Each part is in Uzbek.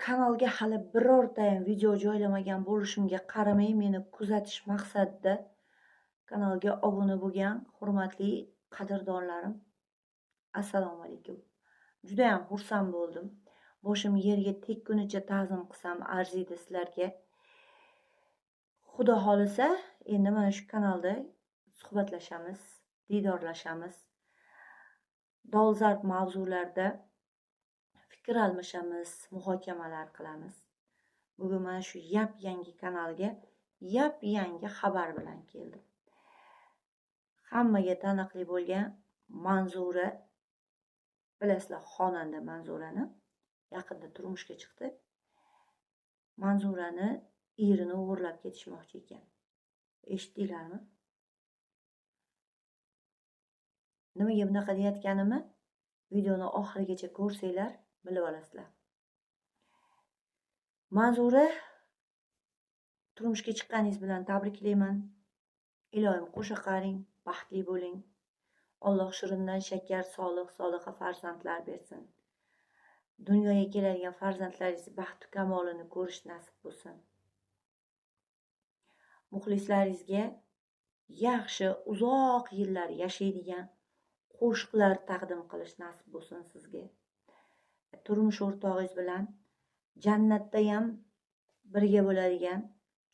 Kanalga hali birortayam video joylamagan bo'lishimga qaramay meni kuzatish maqsadida kanalga obuna bo'lgan hurmatli qadrdonlarim, assalomu alaykum. Juda ham xursand bo'ldim. Boshim yerga tekkunicha ta'zim qilsam arziydi sizlarga. Xudo xolisa, endi mana shu kanalda suhbatlashamiz, diydorlashamiz. Dolzarb mavzularda fikr almashamiz, muhokamalar qilamiz. Bugun mana shu yangi kanalga yangi xabar bilan keldim. Hammaga taniqli bo'lgan Manzura, bilasizlar, xonanda Manzurani yaqinda turmushga chiqdi. Manzurani erini o'g'irlab ketishmoqchi ekan. Eshitdinglarmi? Nimaga bunaqa deyotganimni videoni oxirigacha ko'rsanglar bilib olasizlar. Manzura, turmushga chiqqaningiz bilan tabriklayman. Ilohim qo'sha qaring, baxtli bo'ling. Alloh shirindan shakar, soliha farzandlar bersin. Dunyoga keladigan farzandlaringiz baxtu kamolini ko'rish nasib bo'lsin. Muxlislaringizga yaxshi, uzoq yillar yashaydigan qo'shiqlar taqdim qilish nasib bo'lsin sizga. Turmush o'rtog'ingiz bilan jannatda ham birga bo'ladigan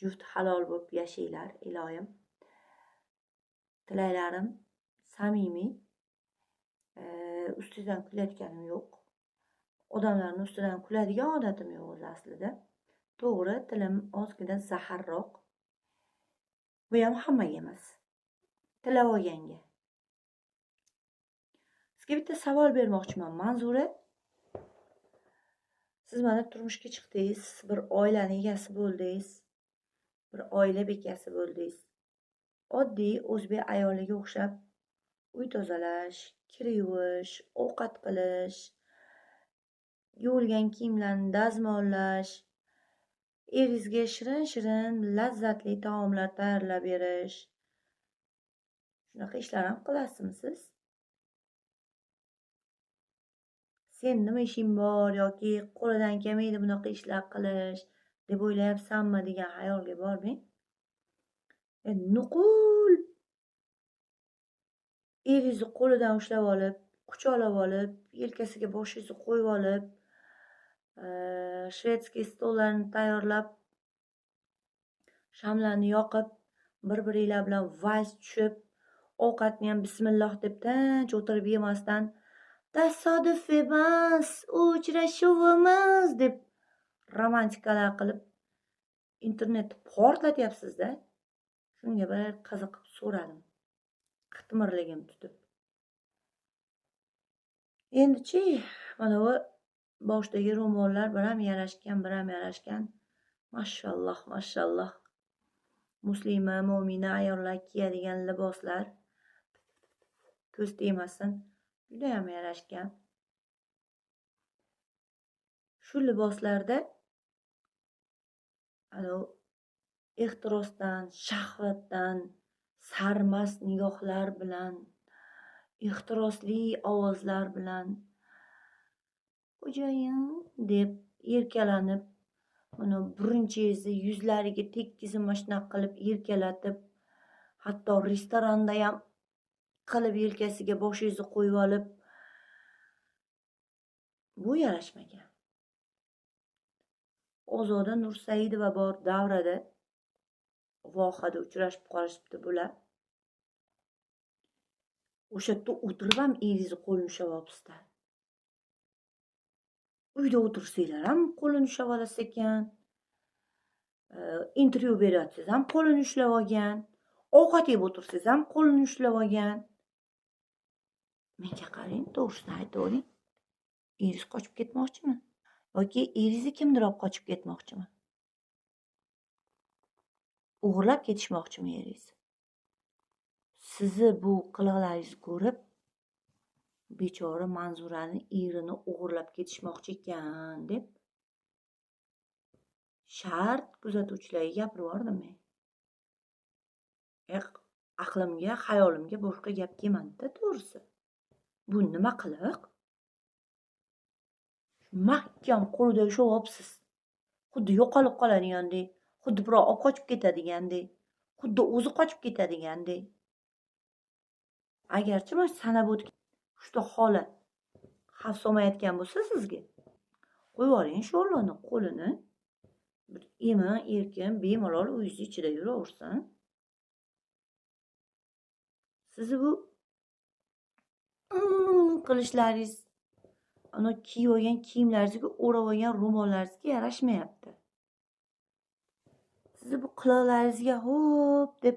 juft halol bo'lib yashaylar, ilohim. Tilaylarim samimiy. Ustidan kulayotganim yo'q. Odamlarning ustidan kuladigan odatim yo'q o'zi aslida. To'g'ri, tilim ozgina zaharroq. Bu ham hammaga emas. Tilab olganga. Sizga bitta savol bermoqchiman, Manzura. Siz mana turmushga chiqdingiz, bir oilani egasi bo'ldingiz, bir oila bekasi bo'ldingiz. Oddiy o'zbek ayoliga o'xshab uy tozalash, kir yuvish, ovqat qilish, yuvilgan kiyimlarni dazmollash, eringizga shirin-shirin, lazzatli taomlar tayyorlab berish. Shunaqa ishlar ham qilasizmi siz? Sen nima ishing bor yoki qo'lidan kelmaydi bunaqa ishlar qilish deb o'ylayapsanmi degan xayolga bormang. Nuqul eringizni qo'lidan ushlab olib, quchoqlab olib, yelkasiga boshingizni qo'yib olib, shvedskiy stollarni tayyorlab, shamlarni yoqib, bir-biringlar bilan vals tushib, ovqatni ham bismillah deb tinch o'tirib yemasdan, tasodif emas, uchrashuvimiz deb romantikalar qilib internetni portlatyapsiz-da. Shunga bir qiziqib so'radim. Qitmirligim tutib. Endi-chi, mana bu boshdagi ro'mollar bir ham yarashgan. Mashalloh, mashalloh. Muslima, mo'mina ayollar kiyadigan liboslar, ko'z tegmasin, juda ham yarashgan. Shu liboslarda ehtirosdan, shahvatdan, sarmast nigohlar bilan, ehtirosli ovozlar bilan "Xo'jayin" deb erkalanib, mana birinchingizni yuzlariga tekkizib mashina qilib erkalatib, hatto restoranda ham qilib yelkasiga boshingizni qo'yib olib, bu yarashmagan. Ozoda Nursaidova bor davrada vohada uchrashib qolishibdi bular. O'sha yerda o'tirib ham eringizni qo'lini ushlab olibsizda. Uyda o'tirsanglar ham qo'lini ushlab olasiz ekan. Intervyu beryapsiz ham qo'lini ushlab olgan. Ovqat yeb o'tirsangiz ham qo'lini ushlab olgan. Menga qarang, to'g'risini aytavering. Eringiz qochib ketmoqchimi? Yoki eringizni kimdir olib qochib ketmoqchimi? O'g'irlab ketishmoqchimi eringiz? Sizni bu qiliqlaringizni ko'rib, bechora Manzurani erini o'g'irlab ketishmoqchi ekan deb shart kuzatuvchilarga gapirib yubordim men. Aqlimga, xayolimga boshqa gap kelmadi-da, to'g'risi. Bu nima qiliq? mahkam qo'lida ushlayapsiz. Xuddi yo'qolib qoladigandek, xuddi birov olib qochib ketadigandek, xuddi o'zi qochib ketadigandek. Agarchi mana sanab o'tgan uchta holat xavf solmayotgan bo'lsa sizga, qo'yib yuboring sho'rlarni qo'lini, emin erkin bemalol uyingiz ichida yuraversin. Sizni bu qilishlaringiz, ana kiyib olgan kiyimlaringizga, o'rab olgan ro'mollaringizga yarashmayapti. Sizni bu qilig'laringizga xo'p deb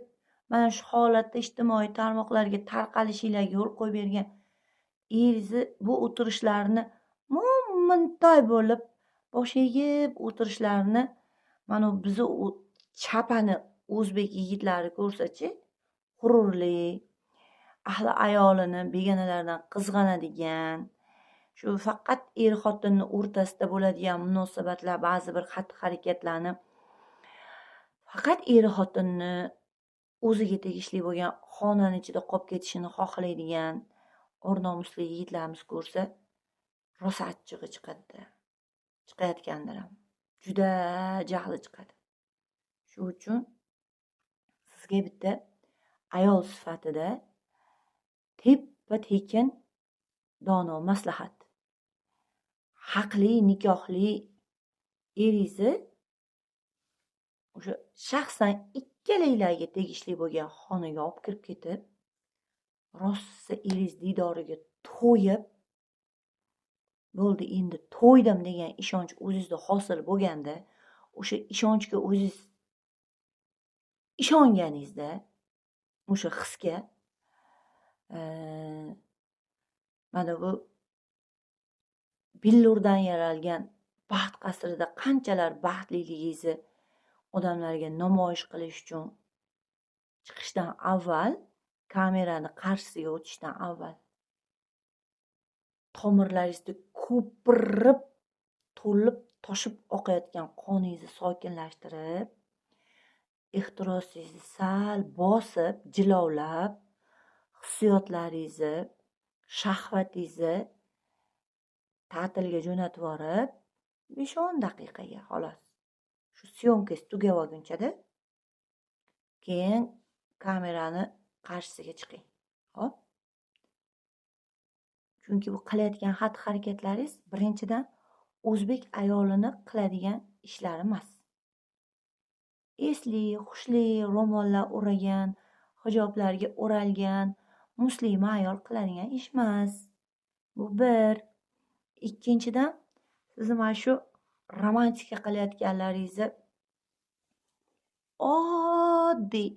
mana shu holatda ijtimoiy tarmoqlarga tarqalishinglarga yo'l qo'yib bergan eringizni bu o'tirishlarini mo'mintoy bo'lib bosh egib o'tirishlarini mana bizni chapani o'zbek yigitlari ko'rsachi, g'ururli, ahli ayolini begonalardan qizg'anadigan, shu faqat er xotinni o'rtasida bo'ladigan munosabatlar, ba'zi bir xatti harakatlarni faqat er xotinni o'ziga tegishli bo'lgan xonani ichida qolib ketishini xohlaydigan o'rnomusli yigitlarimiz ko'rsa, rosa achchig'i chiqadi. Chiqayotgandir ham. Juda jahli chiqadi. Shu uchun sizga bitta ayol sifatida teppa-tekin dono maslahat. Haqli, nikohli eringizni o'sha shaxsan ikkalanglarga tegishli bo'lgan xonaga olib kirib ketib, rosa eringiz diydoriga to'yib, bo'ldi endi to'ydim degan ishonch o'zingizda hosil bo'lganda, o'sha ishonchga o'zingiz ishonganingizda, o'sha hisga mana bu billurdan yaralgan baxt qasrida qanchalar baxtliligingizni odamlarga namoyish qilish uchun chiqishdan avval, kamerani qarshisiga o'tishdan avval tomirlaringizda ko'pirib, to'lib, toshib oqayotgan qoningizni sokinlashtirib, ehtirosingizni sal bosib, jilovlab, hissiyotlaringizni, shahvatingizni ta'tilga jo'natib yuborib, 5-10 daqiqaga xolos. Shu syomkangiz tugab olgunchada keyin kamerani qarshisiga chiqing. Hop. Chunki bu qilayotgan xatti-harakatlaringiz birinchidan o'zbek ayolini qiladigan ishlari emas. Esli, xushli ro'mollar o'ragan, hijoblarga o'ralgan muslima ayol qiladigan ish emas. Bu bir. Ikkinchidan, siz mana shu romantika qilayotganlaringizni oddiy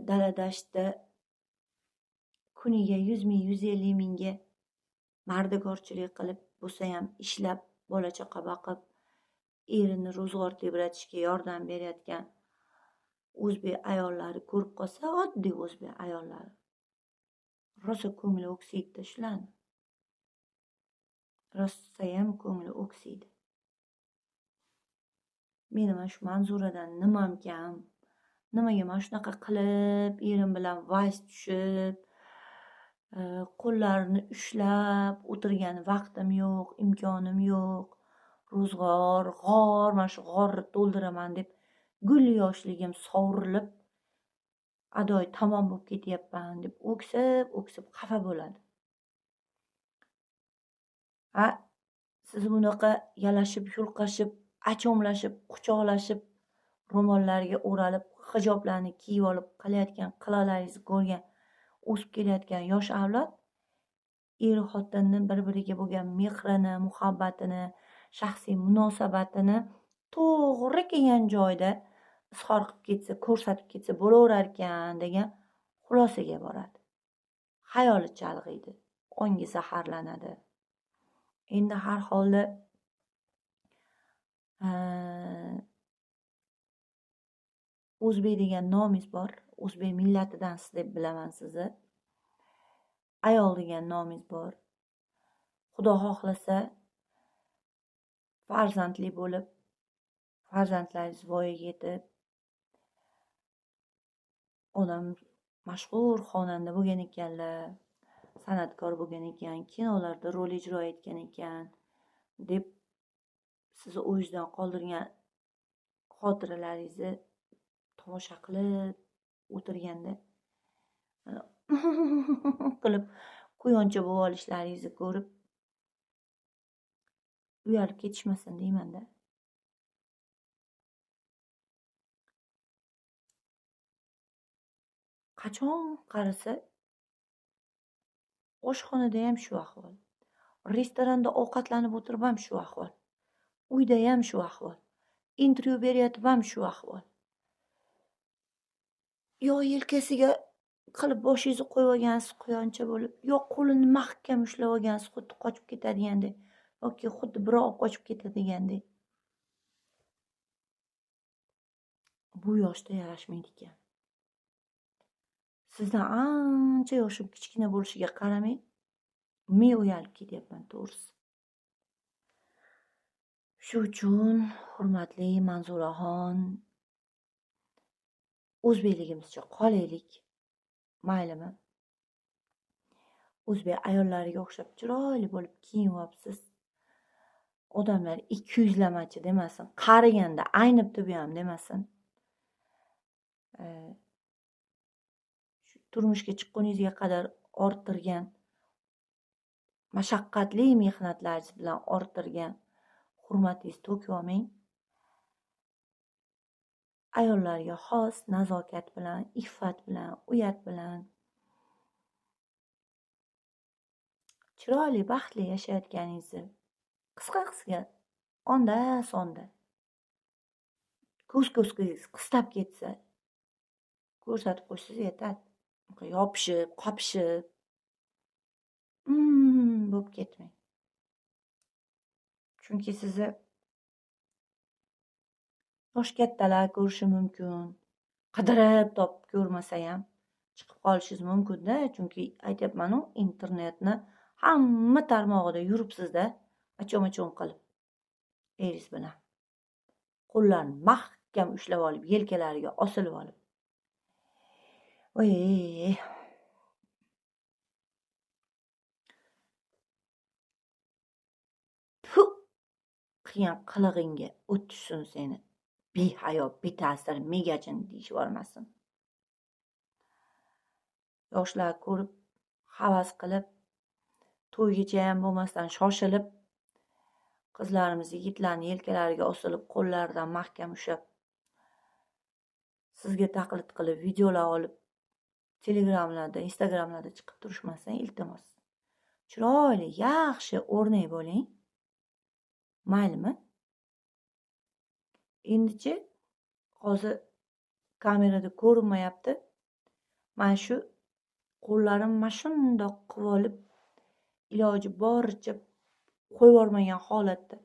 daladashda kuniga 100 ming, 150 mingga mardikorchilik qilib bo'lsa ham ishlab, bola chaqa boqib, erini ro'zg'or tebratishga yordam berayotgan o'zbek ayollari ko'rib qolsa, oddiy o'zbek ayollari rosa ko'ngli o'ksiydi shularni. Rosayam ko'ngli o'ksiydi. Meni mana shu manzuradan nimam kam? Nimaga mana shunaqa qilib, erim bilan vals tushib, qo'llarini ushlab o'tirgan vaqtim yo'q, imkonim yo'q. Ro'zg'or, g'or, mana shu g'orni to'ldiraman deb gul yoshligim sovurilib, adoy tamom bo'lib ketyapman deb o'ksib xafa bo'ladi. Siz bunaqa yalashib, yulqashib, achomlashib, quchoqlashib, ro'mollarga o'ralib, hijoblarni kiyib olib qilayotgan qilig'laringizni ko'rgan o'sib kelayotgan yosh avlod er xotinni bir-biriga bo'lgan mehrini, muhabbatini, shaxsiy munosabatini to'g'ri kelgan joyda izhor qilib ketsa, ko'rsatib ketsa bo'laverar ekan degan xulosaga boradi. Xayoli chalg'iydi, ongi zaharlanadi. Endi har holda o'zbek degan nomingiz bor. O'zbek millatidansiz deb bilaman sizni. Ayol degan nomingiz bor. Xudo xohlasa farzandli bo'lib, farzandlaringiz voyaga yetib, odam mashhur xonanda bo'lgan ekanlar, san'atkor bo'lgan ekan, kinolarda rol ijro etgan ekan, deb sizni o'yingizdan qoldirgan xotiralaringizni tomosha qilib o'tirganda qilib quyoncha bo'lib olishlaringizni ko'rib uyalib ketishmasin deymanda. Qachon qarasa oshxonada ham shu ahvol, restoranda ovqatlanib o'tirib ham shu ahvol, uyda ham shu ahvol, intervyu beryotib ham shu ahvol. Yo yelkasiga qilib boshingizni qo'yib olgansiz quyoncha bo'lib, yo qo'lini mahkam ushlab olgansiz xuddi qochib ketadigandek yoki xuddi birov qochib ketadigandek. Bu yoshda yarashmaydi ekan. Sizdan ancha yoshim kichkina bo'lishiga qaramay, men uyalib ketyapman to'g'risi. Shu uchun hurmatli Manzuraxon, o'zbekligimizcha qolaylik, maylimi? O'zbek ayollariga o'xshab chiroyli bo'lib kiyinyapsiz. Odamlar 200lamachi demasin, qariganda aynibdi bu ham demasin. Turmushga chiqquningizga qadar orttirgan mashaqqatli mehnatlaringiz bilan orttirgan hurmatingizni to'kib olmang. Ayollarga xos nazokat bilan, iffat bilan, uyat bilan chiroyli, baxtli yashayotganingizni qisqa onda sonda ko'z-ko'zgingiz qistab ketsa ko'rsatib qo'ysangiz yetadi. Yopishib, qopishib bo'lib ketmang. Chunki sizni yosh kattalar ko'rishi mumkin. Qidirib topib ko'rmasa ham chiqib qolishingiz mumkin-da. Chunki aytyapman-ku, internetni hamma tarmog'ida yuribsiz-da, achom-achom qilib. Eringiz bilan qo'llarini mahkam ushlab olib, yelkalariga osilib olib. Voy, qilgan qilig'ingga o't tushsin seni. Behayo, beta'sir, megajin deyishib olmasin. Yoshlar ko'rib, havas qilib, to'ygacha ham bo'lmasdan shoshilib, qizlarimiz yigitlarni yelkalariga osilib, qo'llaridan mahkam ushlab, sizga taqlid qilib, videolar olib, telegramlarda, instagramlarda chiqib turishmasdan, iltimos. Chiroyli, yaxshi o'rnak bo'ling. Maylimi? Endichi hozir kamerada ko'rinmayapti. Mana shu qo'llarim mana shundoq qilib olib, iloji boricha qo'yib yubormagan holatda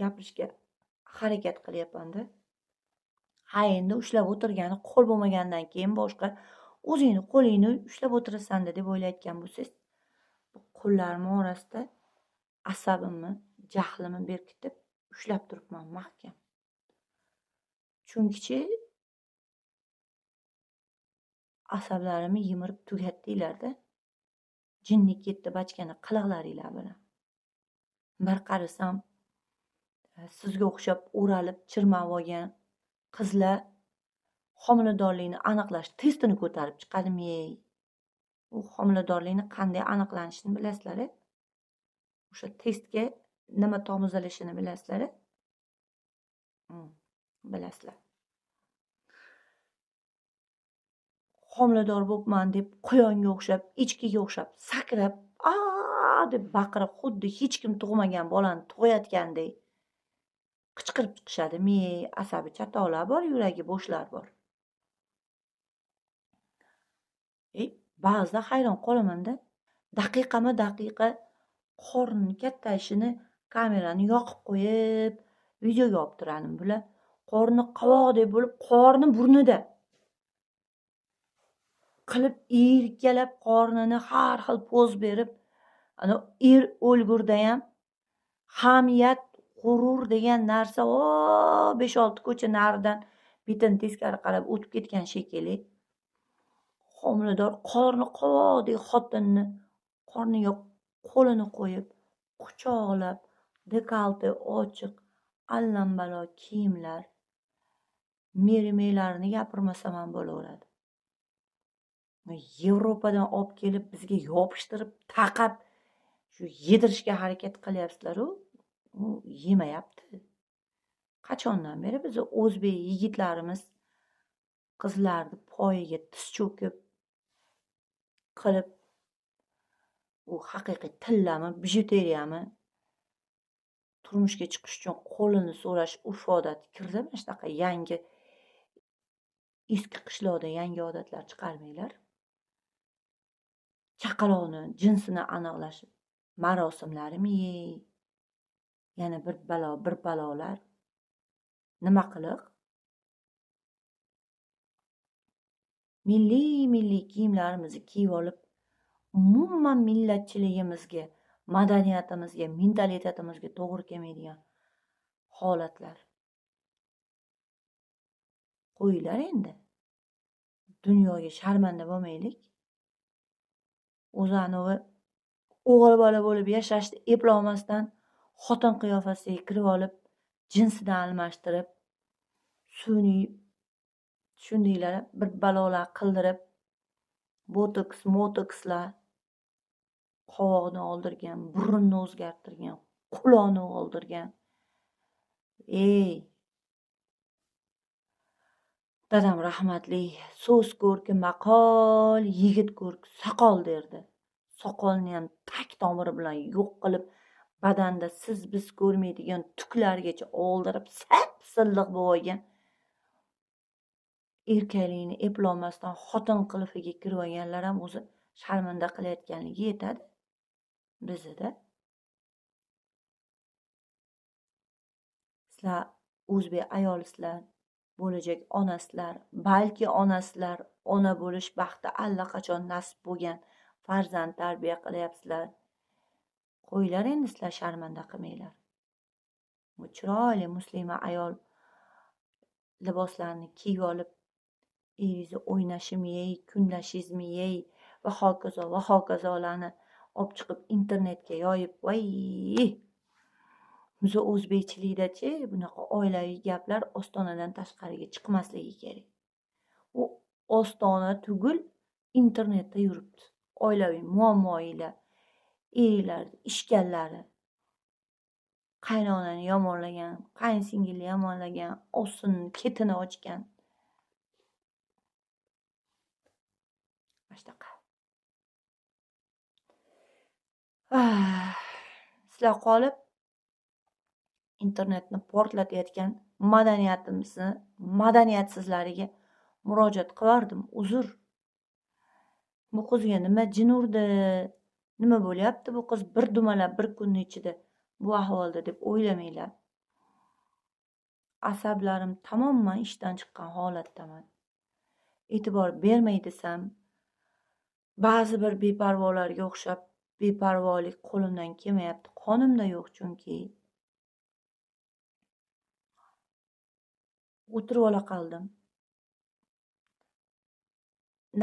gapirishga harakat qilyapman-da. Ha, endi ushlab o'tirgani qo'l bo'lmagandan keyin boshqa o'zingni qo'lingni ushlab o'tirasan-da deb o'ylayotgan bo'lsangiz, qo'llarim orasida asabimni, jahlimni berkitib ushlab turibman mahkam. Chunkichi asablarimni yimirib tugatdinglar-da. Jinni ketdi bachkana qiliqlaringlar bilan. Bir qarasam, sizga o'xshab o'ralib, chirmab olgan qizlar homiladorlikni aniqlash testini ko'tarib chiqadimi-ey? U homiladorlikni qanday aniqlanishini bilasizlar-a? O'sha testga nima tomizilishini bilasizlar-a? Bilasizlar. Homilador bo'libman deb quyonga o'xshab, echkiga o'xshab sakrab, deb baqirib, xuddi hech kim tug'magan bolani tug'ayotgandek qichqirib chiqishadi. Asabi chatoqlar bor, yuragi bo'shlar bor. Ba'zida hayron qolaman-da. Daqiqama-daqiqa qorni kattayishini kamerani yoqib qo'yib, videoga olib turadim. Bular qorni qovoqdek bo'lib, qorni burnida qilib erkalab qornini har xil poz berib, ana er o'lgurda ham hamiyat, g'urur degan narsa 5-6 ko'cha naridan betin teskari qarab o'tib ketgan shekilli. Homilador qorni qovoqdek xotinni qorniga qo'lini qo'yib, quchoqlab, dekolti ochiq allambalo kiyimlar, merimaylarini gapirmasam ham bo'laveradi. Yevropadan olib kelib bizga yopishtirib taqab shu yedirishga harakat qilyapsizlar-u, u yemayapti. Qachondan beri biz o'zbek yigitlarimiz qizlarni poyiga tiz cho'kib qilib, u haqiqiy tillami, bijuteriyami turmushga chiqish uchun qo'lini so'rash urf odati kirdi. Mana shunaqa yangi eski qishloqda yangi odatlar chiqarmanglar. Chaqaloqni jinsini aniqlash marosimlarimi yana bir balolar. Nima qiliq? Milliy kiyimlarimizni kiyib olib, umuman millatchiligimizga, madaniyatimizga, mentalitetimizga to'g'ri kelmaydigan holatlar. Qo'yinglar endi. Dunyoga sharmanda bo'lmaylik. O'zanovi o'g'il bola bo'lib yashashni eplolmasdan xotin qiyofasiga kirib olib, jinsidan almashtirib, sun'iy shundaylar bir balolar qildirib, botokslar, qovoqni oldirgan, burunni o'zgartirgan, quloqni oldirgan. Dadam rahmatli so'z ko'rki maqol, yigit ko'rki soqol derdi. Soqolni ham tak tomiri bilan yo'q qilib, badanda siz biz ko'rmaydigan tuklargacha oldirib, sap-silliq bo'lgan. Erkaklikni eplolmasdan xotin qilifiga kirib olganlar ham o'zi sharmanda qilayotganligi yetadi bizda. Sizlar o'zbek ayolisizlar, bo'lajak onasizlar, balki onasizlar, ona bo'lish baxti allaqachon nasib bo'lgan farzand tarbiya qilyapsizlar. Qo'yinglar endi sizlar sharmanda qilmanglar. Bu chiroyli muslima ayol liboslarni kiyib olib, eringizni o'ynashimi, kunlashizmi, va hokazolarni olib chiqib internetga yoyib, voy! Biz o'zbekchilikda-chi, bunaqa oilaviy gaplar ostonadan tashqariga chiqmasligi kerak. U ostona tugul internetda yuribdi. Oilaviy muammolar, erlar, ishkanlari, qaynonani yomonlagan, qaynsingilni yomonlagan, osini, ketini ochgan. Shunaqa. Sizlar qolib internetni portlatayotgan madaniyatsizlariga murojaat qilardim. Uzr. Bu qizga nima jin urdi? Nima bo'lyapti bu qiz bir dumalab bir kunning ichida bu ahvolda deb o'ylamanglar. Asablarim tamoman ishdan chiqqan holatdaman. E'tibor bermay desam, ba'zi bir beparvolarga o'xshab beparvolik qo'limdan kelmayapti. Qonimda yo'q chunki. O'tirib ola qoldim.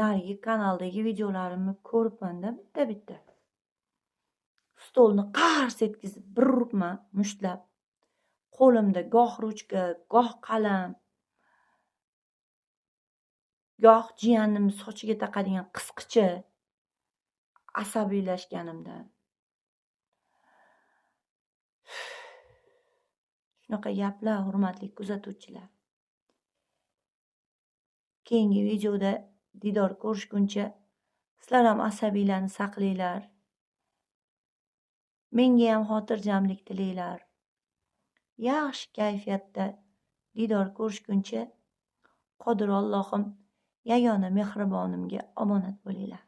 Narigi kanaldagi videolarimni ko'ribman-da bitta. Stolni qars etkizib bir uribman, mushtlab. Qo'limda goh ruchka, goh qalam, goh jiyanimni sochiga taqadigan qisqicha asabiylashganimdan. Shunaqa gaplar, hurmatli kuzatuvchilar. Keyingi videoda didor ko'rishguncha sizlar ham asabiylarni saqlanglar. Menga ham xotirjamlik tilanglar. Yaxshi kayfiyatda didor ko'rishguncha Qodir Allohim yagona mehribonimga omonat bo'linglar.